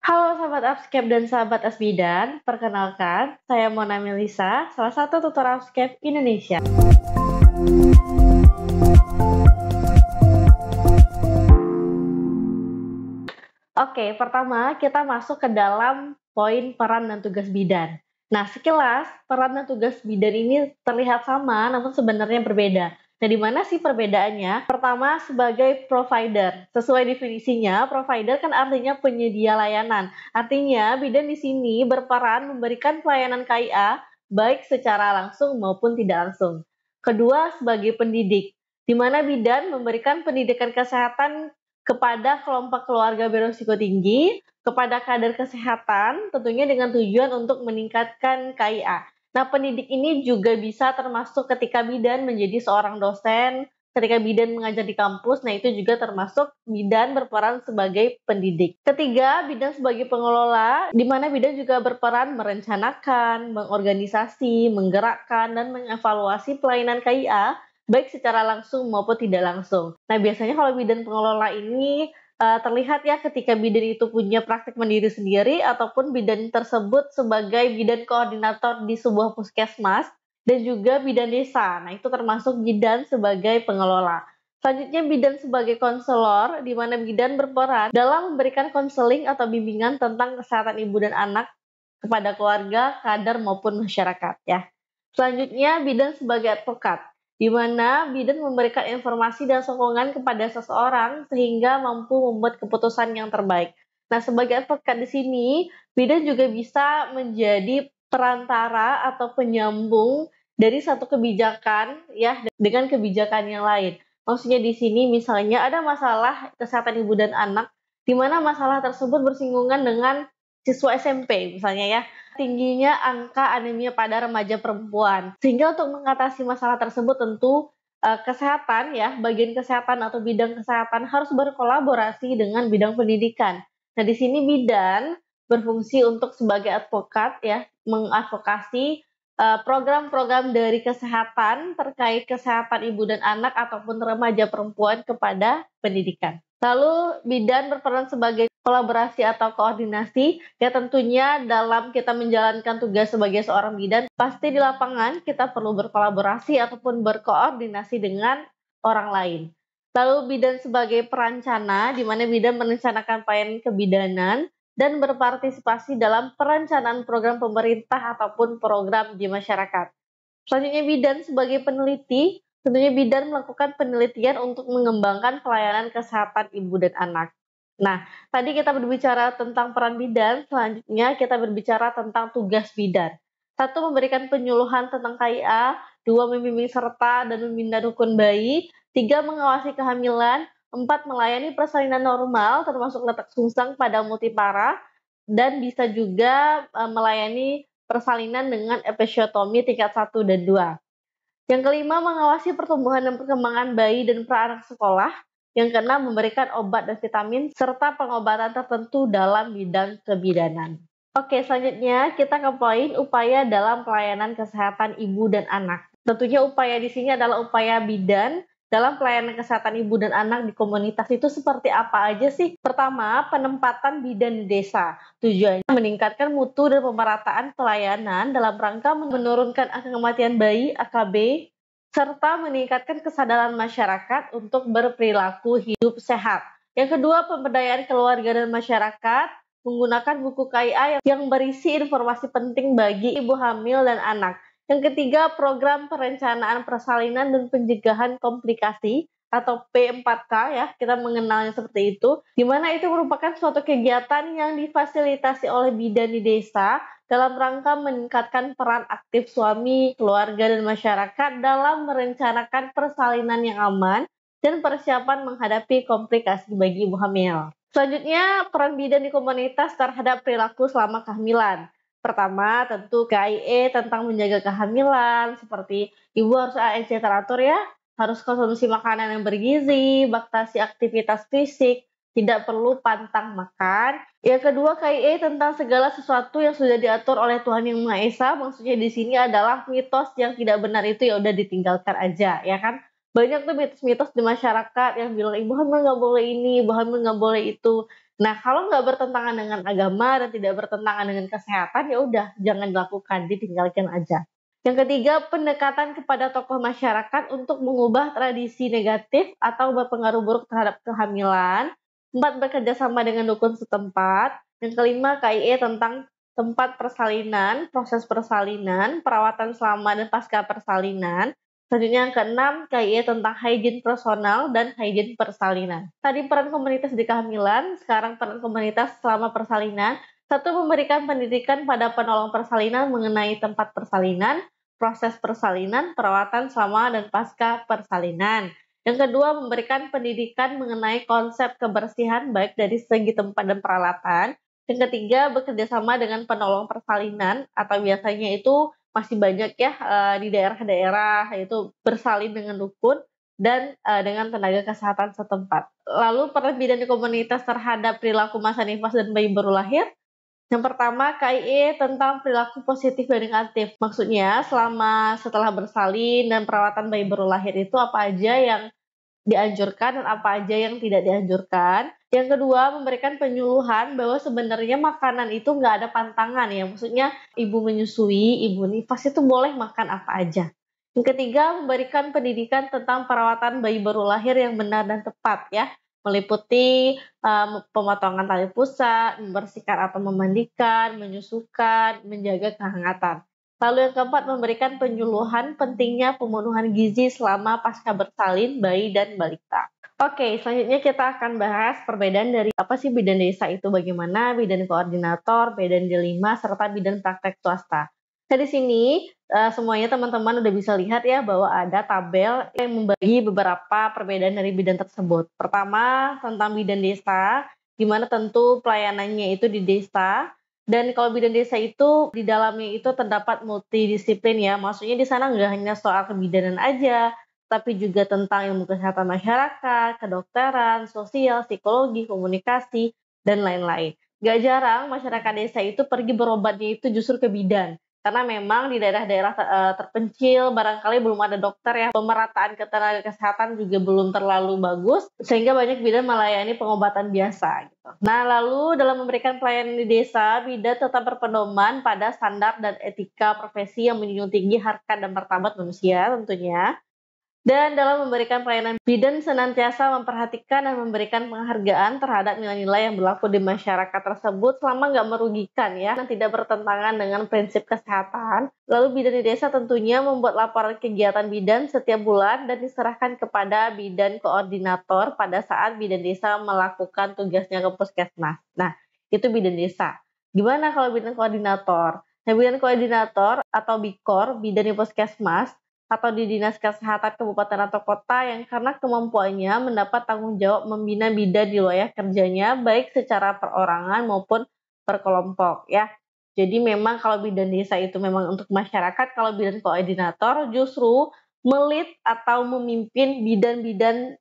Halo sahabat Upscape dan sahabat Asbidan, perkenalkan, saya Mona Melisa, salah satu tutor Upscape Indonesia. Oke, pertama kita masuk ke dalam poin peran dan tugas bidan. Nah, sekilas peran dan tugas bidan ini terlihat sama, namun sebenarnya berbeda. Nah, di mana sih perbedaannya? Pertama, sebagai provider. Sesuai definisinya, provider kan artinya penyedia layanan. Artinya, bidan di sini berperan memberikan pelayanan KIA, baik secara langsung maupun tidak langsung. Kedua, sebagai pendidik, di mana bidan memberikan pendidikan kesehatan kepada kelompok keluarga beresiko tinggi, kepada kader kesehatan, tentunya dengan tujuan untuk meningkatkan KIA. Nah, pendidik ini juga bisa termasuk ketika bidan menjadi seorang dosen, ketika bidan mengajar di kampus, nah itu juga termasuk bidan berperan sebagai pendidik. Ketiga, bidan sebagai pengelola, di mana bidan juga berperan merencanakan, mengorganisasi, menggerakkan, dan mengevaluasi pelayanan KIA baik secara langsung maupun tidak langsung. Nah, biasanya kalau bidan pengelola ini terlihat ya ketika bidan itu punya praktik mandiri sendiri ataupun bidan tersebut sebagai bidan koordinator di sebuah puskesmas dan juga bidan desa. Nah, itu termasuk bidan sebagai pengelola. Selanjutnya bidan sebagai konselor, di mana bidan berperan dalam memberikan konseling atau bimbingan tentang kesehatan ibu dan anak kepada keluarga, kader maupun masyarakat ya. Selanjutnya bidan sebagai advokat, di mana bidan memberikan informasi dan sokongan kepada seseorang sehingga mampu membuat keputusan yang terbaik. Nah, sebagai advokat di sini, bidan juga bisa menjadi perantara atau penyambung dari satu kebijakan ya dengan kebijakan yang lain. Maksudnya di sini misalnya ada masalah kesehatan ibu dan anak, di mana masalah tersebut bersinggungan dengan siswa SMP misalnya ya, tingginya angka anemia pada remaja perempuan. Sehingga untuk mengatasi masalah tersebut tentu kesehatan ya, bagian kesehatan atau bidang kesehatan harus berkolaborasi dengan bidang pendidikan. Nah, di sini bidan berfungsi untuk sebagai advokat ya, mengadvokasi program-program dari kesehatan terkait kesehatan ibu dan anak ataupun remaja perempuan kepada pendidikan. Lalu bidan berperan sebagai kolaborasi atau koordinasi, ya tentunya dalam kita menjalankan tugas sebagai seorang bidan, pasti di lapangan kita perlu berkolaborasi ataupun berkoordinasi dengan orang lain. Lalu bidan sebagai perencana, di mana bidan merencanakan pelayanan kebidanan dan berpartisipasi dalam perencanaan program pemerintah ataupun program di masyarakat. Selanjutnya bidan sebagai peneliti, tentunya bidan melakukan penelitian untuk mengembangkan pelayanan kesehatan ibu dan anak. Nah, tadi kita berbicara tentang peran bidan, selanjutnya kita berbicara tentang tugas bidan. Satu, memberikan penyuluhan tentang KIA, dua, membimbing serta dan membina rukun bayi, tiga, mengawasi kehamilan, empat, melayani persalinan normal termasuk letak sungsang pada multipara, dan bisa juga melayani persalinan dengan episiotomi tingkat 1 dan 2. Yang kelima, mengawasi pertumbuhan dan perkembangan bayi dan pra-anak sekolah. Yang keenam, memberikan obat dan vitamin serta pengobatan tertentu dalam bidang kebidanan. Oke, selanjutnya kita ke poin upaya dalam pelayanan kesehatan ibu dan anak. Tentunya upaya di sini adalah upaya bidan dalam pelayanan kesehatan ibu dan anak di komunitas itu seperti apa aja sih? Pertama, penempatan bidan di desa. Tujuannya meningkatkan mutu dan pemerataan pelayanan dalam rangka menurunkan angka kematian bayi (AKB) serta meningkatkan kesadaran masyarakat untuk berperilaku hidup sehat. Yang kedua, pemberdayaan keluarga dan masyarakat menggunakan buku KIA yang berisi informasi penting bagi ibu hamil dan anak. Yang ketiga, program perencanaan persalinan dan pencegahan komplikasi atau P4K ya, kita mengenalnya seperti itu, di mana itu merupakan suatu kegiatan yang difasilitasi oleh bidan di desa dalam rangka meningkatkan peran aktif suami, keluarga, dan masyarakat dalam merencanakan persalinan yang aman dan persiapan menghadapi komplikasi bagi ibu hamil. Selanjutnya, peran bidan di komunitas terhadap perilaku selama kehamilan. Pertama, tentu KIE tentang menjaga kehamilan, seperti ibu harus ANC teratur ya, harus konsumsi makanan yang bergizi, batasi aktivitas fisik, tidak perlu pantang makan. Yang kedua, KIE tentang segala sesuatu yang sudah diatur oleh Tuhan Yang Maha Esa, maksudnya di sini adalah mitos yang tidak benar itu ya udah ditinggalkan aja, ya kan? Banyak tuh mitos-mitos di masyarakat yang bilang ibu hamil nggak boleh ini, ibu hamil nggak boleh itu. Nah, kalau nggak bertentangan dengan agama dan tidak bertentangan dengan kesehatan, ya udah jangan dilakukan, ditinggalkan aja. Yang ketiga, pendekatan kepada tokoh masyarakat untuk mengubah tradisi negatif atau berpengaruh buruk terhadap kehamilan. Empat, bekerja sama dengan dukun setempat. Yang kelima, KIE tentang tempat persalinan, proses persalinan, perawatan selama dan pasca persalinan. Selanjutnya yang keenam, KIE tentang hygiene personal dan hygiene persalinan. Tadi peran komunitas di kehamilan, sekarang peran komunitas selama persalinan. Satu, memberikan pendidikan pada penolong persalinan mengenai tempat persalinan, proses persalinan, perawatan selama dan pasca persalinan. Yang kedua, memberikan pendidikan mengenai konsep kebersihan baik dari segi tempat dan peralatan. Yang ketiga, bekerja sama dengan penolong persalinan atau biasanya itu masih banyak ya di daerah-daerah yaitu bersalin dengan dukun dan dengan tenaga kesehatan setempat. Lalu peran bidan di komunitas terhadap perilaku masa nifas dan bayi baru lahir. Yang pertama, KIE tentang perilaku positif dan negatif. Maksudnya, setelah bersalin dan perawatan bayi baru lahir itu apa aja yang dianjurkan dan apa aja yang tidak dianjurkan. Yang kedua, memberikan penyuluhan bahwa sebenarnya makanan itu nggak ada pantangan ya. Maksudnya ibu menyusui, ibu nifas itu boleh makan apa aja. Yang ketiga, memberikan pendidikan tentang perawatan bayi baru lahir yang benar dan tepat ya. Meliputi pemotongan tali pusat, membersihkan atau memandikan, menyusukan, menjaga kehangatan. Lalu yang keempat, memberikan penyuluhan pentingnya pemenuhan gizi selama pasca bersalin bayi dan balita. Oke, selanjutnya kita akan bahas perbedaan dari apa sih bidan desa itu bagaimana, bidan koordinator, bidan D5, serta bidan praktek swasta. Nah, di sini semuanya teman-teman udah bisa lihat ya bahwa ada tabel yang membagi beberapa perbedaan dari bidan tersebut. Pertama, tentang bidan desa, gimana tentu pelayanannya itu di desa. Dan kalau bidan desa itu di dalamnya itu terdapat multidisiplin ya, maksudnya di sana nggak hanya soal kebidanan aja, tapi juga tentang ilmu kesehatan masyarakat, kedokteran, sosial, psikologi, komunikasi, dan lain-lain. Gak jarang masyarakat desa itu pergi berobatnya itu justru ke bidan. Karena memang di daerah-daerah terpencil barangkali belum ada dokter ya, pemerataan ketenaga kesehatan juga belum terlalu bagus, sehingga banyak bidan melayani pengobatan biasa gitu. Nah, lalu dalam memberikan pelayanan di desa, bidan tetap berpedoman pada standar dan etika profesi yang menjunjung tinggi harkat dan martabat manusia tentunya. Dan dalam memberikan pelayanan, bidan senantiasa memperhatikan dan memberikan penghargaan terhadap nilai-nilai yang berlaku di masyarakat tersebut selama nggak merugikan ya, dan tidak bertentangan dengan prinsip kesehatan. Lalu bidan di desa tentunya membuat laporan kegiatan bidan setiap bulan dan diserahkan kepada bidan koordinator pada saat bidan desa melakukan tugasnya ke puskesmas. Nah, itu bidan desa. Gimana kalau bidan koordinator? Nah, bidan koordinator atau BIKOR, bidan di puskesmas, atau di Dinas Kesehatan Kabupaten atau Kota yang karena kemampuannya mendapat tanggung jawab membina bidan di wilayah kerjanya baik secara perorangan maupun berkelompok ya. Jadi memang kalau bidan desa itu memang untuk masyarakat, kalau bidan koordinator justru melit atau memimpin bidan-bidan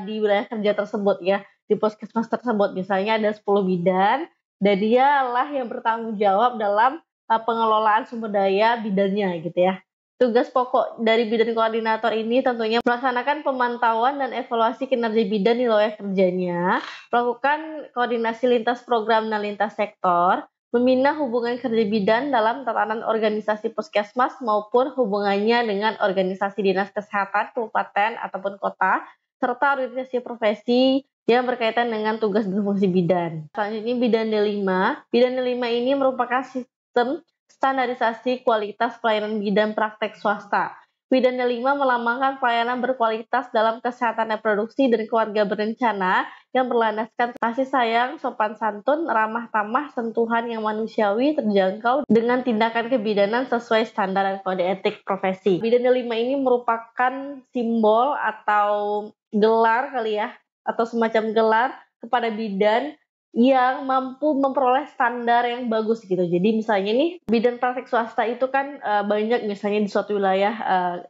di wilayah kerja tersebut ya, di puskesmas tersebut. Misalnya ada 10 bidan dan dialah yang bertanggung jawab dalam pengelolaan sumber daya bidannya gitu ya. Tugas pokok dari bidan koordinator ini tentunya melaksanakan pemantauan dan evaluasi kinerja bidan di wilayah kerjanya, melakukan koordinasi lintas program dan lintas sektor, membina hubungan kerja bidan dalam tatanan organisasi puskesmas maupun hubungannya dengan organisasi dinas kesehatan kabupaten ataupun kota, serta organisasi profesi yang berkaitan dengan tugas dan fungsi bidan. Selanjutnya bidan D5. Bidan D5 ini merupakan sistem standarisasi kualitas pelayanan bidan praktek swasta. Bidan D5 melambangkan pelayanan berkualitas dalam kesehatan reproduksi dan keluarga berencana yang berlandaskan kasih sayang, sopan santun, ramah tamah, sentuhan yang manusiawi, terjangkau dengan tindakan kebidanan sesuai standar dan kode etik profesi. Bidan D5 ini merupakan simbol atau gelar kali ya, atau semacam gelar kepada bidan yang mampu memperoleh standar yang bagus gitu. Jadi misalnya nih bidan praktek swasta itu kan banyak misalnya di suatu wilayah,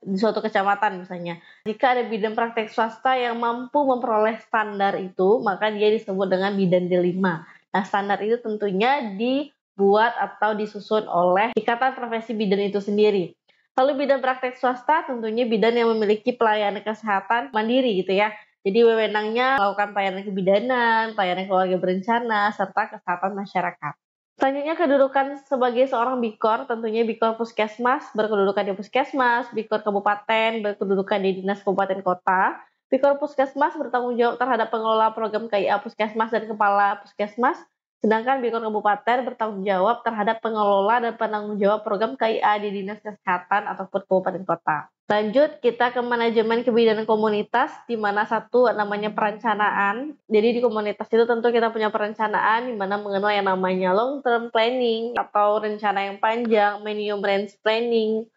di suatu kecamatan misalnya. Jika ada bidan praktek swasta yang mampu memperoleh standar itu, maka dia disebut dengan bidan D5. Nah, standar itu tentunya dibuat atau disusun oleh Ikatan Profesi Bidan itu sendiri. Lalu bidan praktek swasta tentunya bidan yang memiliki pelayanan kesehatan mandiri gitu ya. Jadi wewenangnya melakukan pelayanan kebidanan, pelayanan keluarga berencana, serta kesehatan masyarakat. Selanjutnya kedudukan sebagai seorang Bikor, tentunya Bikor Puskesmas berkedudukan di Puskesmas, Bikor Kabupaten berkedudukan di Dinas Kabupaten Kota, Bikor Puskesmas bertanggung jawab terhadap pengelola program KIA Puskesmas dan Kepala Puskesmas, sedangkan Bikor Kabupaten bertanggung jawab terhadap pengelola dan penanggung jawab program KIA di Dinas Kesehatan ataupun Kabupaten Kota. Lanjut, kita ke manajemen kebidanan komunitas, di mana satu namanya perencanaan. Jadi di komunitas itu tentu kita punya perencanaan, di mana mengenal yang namanya long term planning atau rencana yang panjang, medium range planning,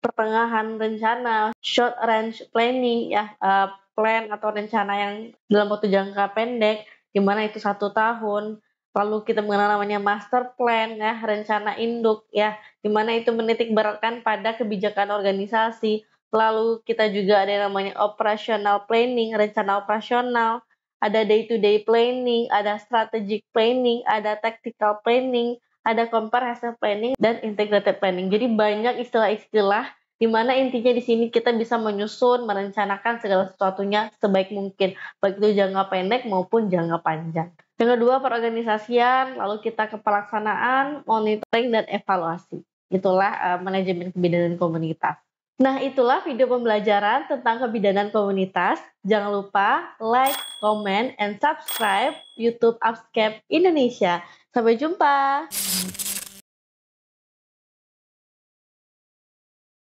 pertengahan rencana, short range planning, ya plan atau rencana yang dalam waktu jangka pendek, di mana itu 1 tahun. Lalu kita mengenal namanya master plan, ya rencana induk, ya di mana itu menitik beratkan pada kebijakan organisasi. Lalu kita juga ada yang namanya operational planning, rencana operasional, ada day to day planning, ada strategic planning, ada tactical planning, ada comprehensive planning dan integrated planning. Jadi banyak istilah-istilah di mana intinya di sini kita bisa menyusun, merencanakan segala sesuatunya sebaik mungkin, baik itu jangka pendek maupun jangka panjang. Yang kedua, perorganisasian, lalu kita ke pelaksanaan, monitoring, dan evaluasi. Itulah manajemen kebidanan komunitas. Nah, itulah video pembelajaran tentang kebidanan komunitas. Jangan lupa like, comment, and subscribe YouTube Upscape Indonesia. Sampai jumpa!